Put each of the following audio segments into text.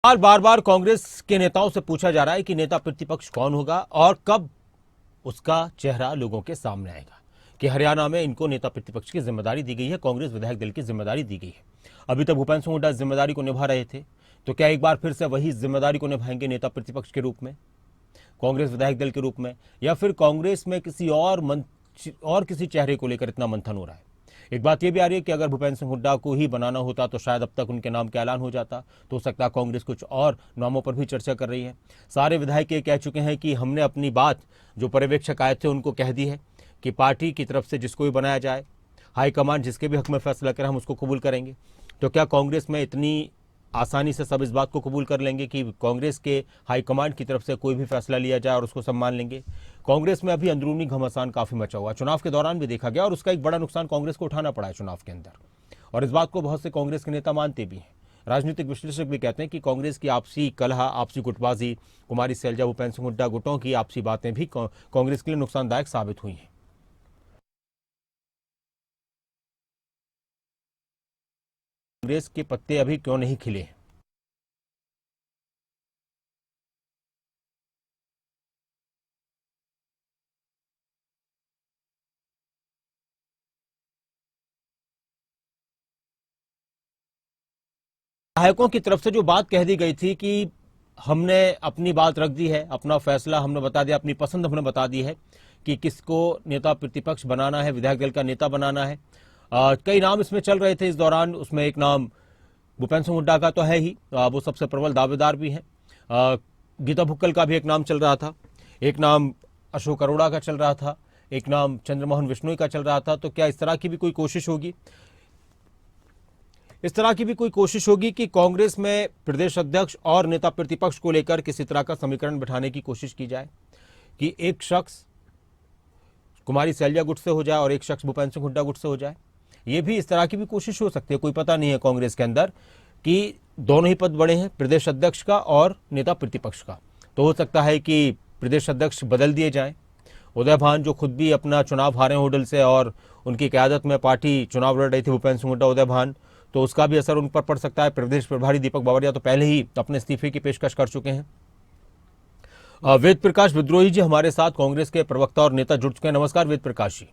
बार बार कांग्रेस के नेताओं से पूछा जा रहा है कि नेता प्रतिपक्ष कौन होगा और कब उसका चेहरा लोगों के सामने आएगा। कि हरियाणा में इनको नेता प्रतिपक्ष की जिम्मेदारी दी गई है, कांग्रेस विधायक दल की जिम्मेदारी दी गई है। अभी तक भूपेंद्र सिंह हुड्डा जिम्मेदारी को निभा रहे थे, तो क्या एक बार फिर से वही जिम्मेदारी को निभाएंगे नेता प्रतिपक्ष के रूप में, कांग्रेस विधायक दल के रूप में, या फिर कांग्रेस में किसी और किसी चेहरे को लेकर इतना मंथन हो रहा है। एक बात यह भी आ रही है कि अगर भूपेंद्र सिंह हुड्डा को ही बनाना होता तो शायद अब तक उनके नाम का ऐलान हो जाता। तो हो सकता है कांग्रेस कुछ और नामों पर भी चर्चा कर रही है। सारे विधायक ये कह चुके हैं कि हमने अपनी बात जो पर्यवेक्षक आए थे उनको कह दी है कि पार्टी की तरफ से जिसको भी बनाया जाए, हाईकमान जिसके भी हक में फैसला करे हम उसको कबूल करेंगे। तो क्या कांग्रेस में इतनी आसानी से सब इस बात को कबूल कर लेंगे कि कांग्रेस के हाईकमांड की तरफ से कोई भी फैसला लिया जाए और उसको सम्मान लेंगे? कांग्रेस में अभी अंदरूनी घमासान काफी मचा हुआ, चुनाव के दौरान भी देखा गया, और उसका एक बड़ा नुकसान कांग्रेस को उठाना पड़ा है चुनाव के अंदर। और इस बात को बहुत से कांग्रेस के नेता मानते भी हैं। राजनीतिक विश्लेषक भी कहते हैं कि कांग्रेस की आपसी कलह, आपसी गुटबाजी, कुमारी सैलजा, भूपेंद्र सिंह हुड्डा गुटों की आपसी बातें भी कांग्रेस के लिए नुकसानदायक साबित हुई हैं। कांग्रेस के पत्ते अभी क्यों नहीं खिले हैं? विधायकों की तरफ से जो बात कह दी गई थी कि हमने अपनी बात रख दी है, अपना फैसला हमने बता दिया, अपनी पसंद हमने बता दी है कि किसको नेता प्रतिपक्ष बनाना है, विधायक दल का नेता बनाना है। कई नाम इसमें चल रहे थे इस दौरान। उसमें एक नाम भूपेंद्र सिंह हुड्डा का तो है ही, वो सबसे प्रबल दावेदार भी हैं। गीता भुक्कल का भी एक नाम चल रहा था, एक नाम अशोक अरोड़ा का चल रहा था, एक नाम चंद्रमोहन बिश्नोई का चल रहा था। तो क्या इस तरह की भी कोई कोशिश होगी? इस तरह की भी कोई कोशिश होगी कि कांग्रेस में प्रदेश अध्यक्ष और नेता प्रतिपक्ष को लेकर किसी तरह का समीकरण बिठाने की कोशिश की जाए कि एक शख्स कुमारी सैलजा गुट से हो जाए और एक शख्स भूपेंद्र सिंह हुड्डा गुट से हो जाए? ये भी इस तरह की भी कोशिश हो सकती है। कोई पता नहीं है कांग्रेस के अंदर कि दोनों ही पद बड़े हैं, प्रदेश अध्यक्ष का और नेता प्रतिपक्ष का। तो हो सकता है कि प्रदेश अध्यक्ष बदल दिए जाएं। उदय भान जो खुद भी अपना चुनाव हारे होडल से और उनकी क़यादत में पार्टी चुनाव लड़ रही थी, भूपेंद्र सिंह हुड्डा, उदय भान, तो उसका भी असर उन पर पड़ सकता है। प्रदेश प्रभारी दीपक बावरिया तो पहले ही अपने इस्तीफे की पेशकश कर चुके हैं। वेद प्रकाश विद्रोही जी हमारे साथ, कांग्रेस के प्रवक्ता और नेता, जुड़ चुके हैं। नमस्कार वेद प्रकाश जी।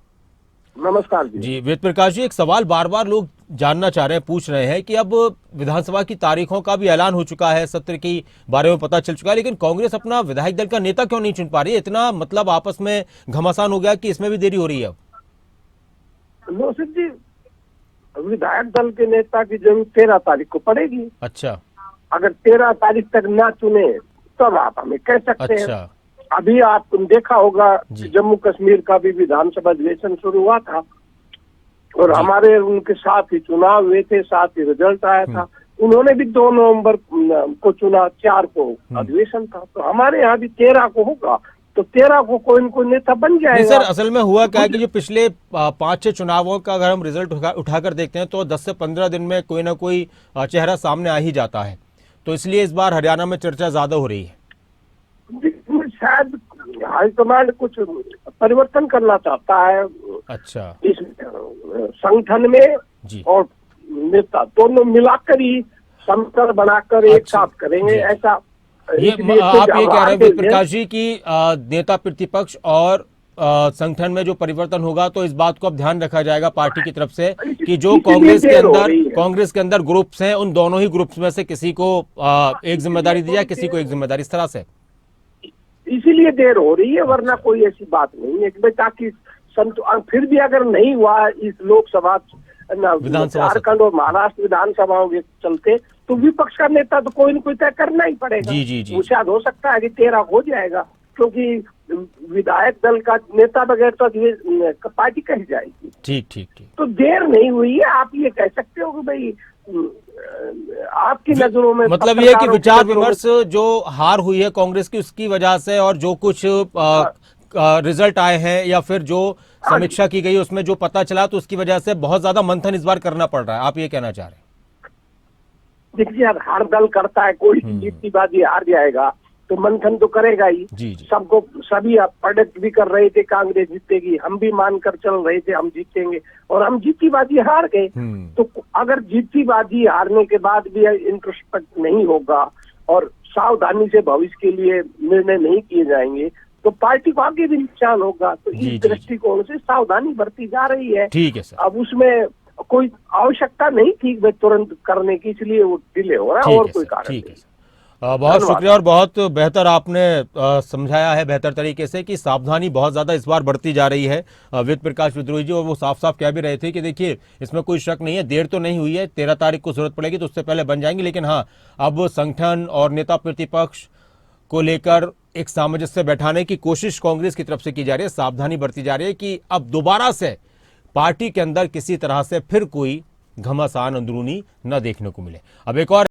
नमस्कार जी वेद प्रकाश जी, एक सवाल बार बार लोग जानना चाह रहे हैं, पूछ रहे हैं कि अब विधानसभा की तारीखों का भी ऐलान हो चुका है, सत्र के बारे में पता चल चुका है, लेकिन कांग्रेस अपना विधायक दल का नेता क्यों नहीं चुन पा रही है? इतना मतलब आपस में घमासान हो गया कि इसमें भी देरी हो रही है अब। नौसिफ जी, विधायक दल के नेता की जरूरत 13 तारीख को पड़ेगी। अच्छा, अगर 13 तारीख तक ना चुने तब आप हमें कह सकते हैं। अच्छा, अभी आपने देखा होगा जम्मू कश्मीर का भी विधानसभा अधिवेशन शुरू हुआ था और हमारे उनके साथ ही चुनाव हुए थे, साथ ही रिजल्ट आया था। उन्होंने भी 2 नवंबर को चुना, 4 को अधिवेशन था। तो हमारे यहाँ भी 13 को होगा, तो 13 को कोई न कोई नेता बन जाएगा। सर, असल में हुआ क्या है कि जो पिछले 5-6 चुनावों का अगर हम रिजल्ट उठाकर देखते हैं तो 10 से 15 दिन में कोई ना कोई चेहरा सामने आ ही जाता है। तो इसलिए इस बार हरियाणा में चर्चा ज्यादा हो रही है। शायद हाईकमांड कुछ परिवर्तन करना चाहता है। अच्छा, इस संगठन में जी, और नेता दोनों मिलाकर ही संगठन बनाकर एक साथ करेंगे। ऐसा आप ये कह रहे हैं प्रकाश जी कि नेता प्रतिपक्ष और संगठन में जो परिवर्तन होगा तो इस बात को अब ध्यान रखा जाएगा पार्टी की तरफ से कि जो कांग्रेस के अंदर ग्रुप्स हैं, उन दोनों ही ग्रुप्स में से किसी को एक जिम्मेदारी दी जाए, किसी को एक जिम्मेदारी, इस तरह से। इसीलिए देर हो रही है, वरना कोई ऐसी बात नहीं है। ताकि फिर भी अगर नहीं हुआ इस लोकसभा, झारखंड और महाराष्ट्र विधानसभाओं के चलते, तो विपक्ष का नेता तो कोई न कोई तय करना ही पड़ेगा। जी। शायद हो सकता है कि 13 हो जाएगा, क्योंकि विधायक दल का नेता बगैर तो पार्टी कही जाएगी। ठीक। तो देर नहीं हुई है। आप ये कह सकते हो कि भाई आपकी नजरों में मतलब ये कि विचार विमर्श जो हार हुई है कांग्रेस की, उसकी वजह से, और जो कुछ रिजल्ट आए हैं या फिर जो समीक्षा की गई उसमें जो पता चला, तो उसकी वजह से बहुत ज्यादा मंथन इस बार करना पड़ रहा है, आप ये कहना चाह रहे हैं? देखिए यार, हर दल करता है, कोई जीतती बाजी हार जाएगा तो मंथन तो करेगा ही। जी। सबको सभी प्रेडिक्ट भी कर रहे थे कांग्रेस जीतेगी, हम भी मानकर चल रहे थे हम जीतेंगे, और हम जीती बाजी हार गए। तो अगर जीती बाजी हारने के बाद भी इंट्रोस्पेक्ट नहीं होगा और सावधानी से भविष्य के लिए निर्णय नहीं किए जाएंगे तो पार्टी को आगे भी नुकसान होगा। तो जी, इस दृष्टिकोण से सावधानी बरती जा रही है। ठीक है सर। अब उसमें कोई आवश्यकता नहीं थी भाई तुरंत करने की, इसलिए वो डिले हो रहा है, ठीक और है कोई सर, कारण ठीक नहीं। है सर। बहुत धन्यवाद। शुक्रिया और बहुत बेहतर आपने समझाया है बेहतर तरीके से कि सावधानी बहुत ज़्यादा इस बार बढ़ती जा रही है वेद प्रकाश विद्रोही जी, और वो साफ साफ कह भी रहे थे कि देखिए इसमें कोई शक नहीं है, देर तो नहीं हुई है, 13 तारीख को जरूरत पड़ेगी तो उससे पहले बन जाएंगे, लेकिन हाँ अब संगठन और नेता प्रतिपक्ष को लेकर एक सामंजस्य बैठाने की कोशिश कांग्रेस की तरफ से की जा रही है, सावधानी बरती जा रही है कि अब दोबारा से पार्टी के अंदर किसी तरह से फिर कोई घमासान अंदरूनी न देखने को मिले। अब एक और